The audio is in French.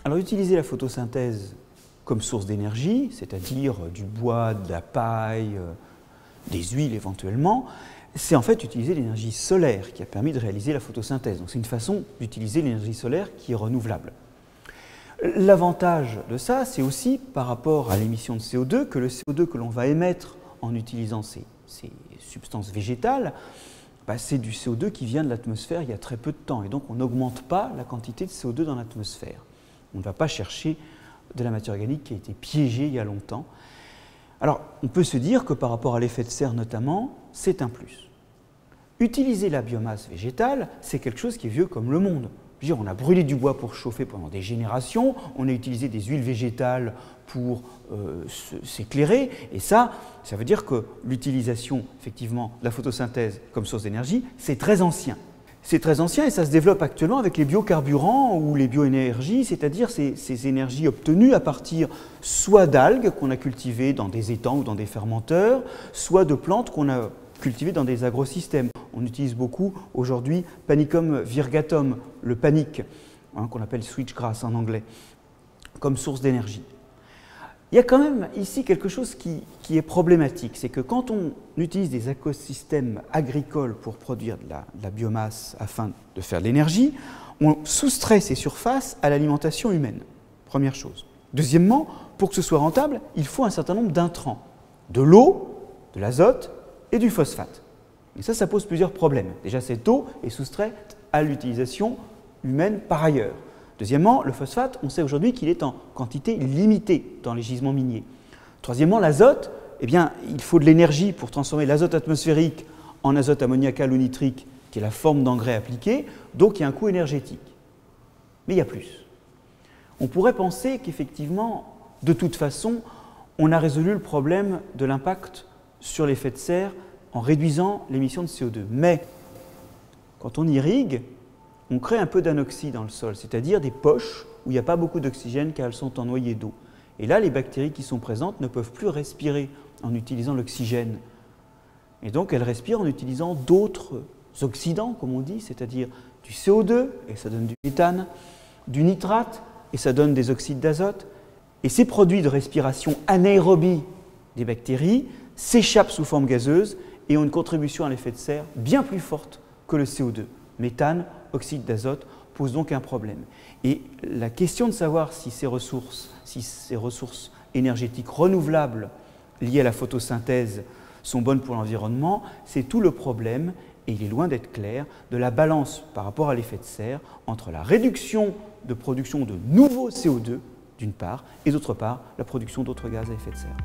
Alors utiliser la photosynthèse comme source d'énergie, c'est-à-dire du bois, de la paille, des huiles éventuellement, c'est en fait utiliser l'énergie solaire qui a permis de réaliser la photosynthèse. Donc c'est une façon d'utiliser l'énergie solaire qui est renouvelable. L'avantage de ça, c'est aussi par rapport à l'émission de CO2, que le CO2 que l'on va émettre en utilisant ces substances végétales, c'est du CO2 qui vient de l'atmosphère il y a très peu de temps. Et donc on n'augmente pas la quantité de CO2 dans l'atmosphère. On ne va pas chercher de la matière organique qui a été piégée il y a longtemps. Alors, on peut se dire que par rapport à l'effet de serre notamment, c'est un plus. Utiliser la biomasse végétale, c'est quelque chose qui est vieux comme le monde. Je veux dire, on a brûlé du bois pour chauffer pendant des générations, on a utilisé des huiles végétales pour s'éclairer, et ça veut dire que l'utilisation, effectivement, de la photosynthèse comme source d'énergie, c'est très ancien. C'est très ancien et ça se développe actuellement avec les biocarburants ou les bioénergies, c'est-à-dire ces énergies obtenues à partir soit d'algues qu'on a cultivées dans des étangs ou dans des fermenteurs, soit de plantes qu'on a cultivées dans des agrosystèmes. On utilise beaucoup aujourd'hui Panicum virgatum, le panic, qu'on appelle switchgrass en anglais, comme source d'énergie. Il y a quand même ici quelque chose qui est problématique, c'est que quand on utilise des écosystèmes agricoles pour produire de la biomasse afin de faire de l'énergie, on soustrait ces surfaces à l'alimentation humaine, première chose. Deuxièmement, pour que ce soit rentable, il faut un certain nombre d'intrants, de l'eau, de l'azote et du phosphate. Et ça pose plusieurs problèmes. Déjà, cette eau est soustraite à l'utilisation humaine par ailleurs. Deuxièmement, le phosphate, on sait aujourd'hui qu'il est en quantité limitée dans les gisements miniers. Troisièmement, l'azote, il faut de l'énergie pour transformer l'azote atmosphérique en azote ammoniacal ou nitrique, qui est la forme d'engrais appliquée, donc il y a un coût énergétique. Mais il y a plus. On pourrait penser qu'effectivement, de toute façon, on a résolu le problème de l'impact sur l'effet de serre en réduisant l'émission de CO2. Mais quand on irrigue, on crée un peu d'anoxie dans le sol, c'est-à-dire des poches où il n'y a pas beaucoup d'oxygène car elles sont en noyé d'eau. Et là, les bactéries qui sont présentes ne peuvent plus respirer en utilisant l'oxygène. Et donc, elles respirent en utilisant d'autres oxydants, comme on dit, c'est-à-dire du CO2, et ça donne du méthane, du nitrate, et ça donne des oxydes d'azote. Et ces produits de respiration anaérobie des bactéries s'échappent sous forme gazeuse et ont une contribution à l'effet de serre bien plus forte que le CO2. Méthane, oxyde d'azote, pose donc un problème. Et la question de savoir si ces ressources énergétiques renouvelables liées à la photosynthèse sont bonnes pour l'environnement, c'est tout le problème, et il est loin d'être clair, de la balance par rapport à l'effet de serre entre la réduction de production de nouveaux CO2, d'une part, et d'autre part, la production d'autres gaz à effet de serre.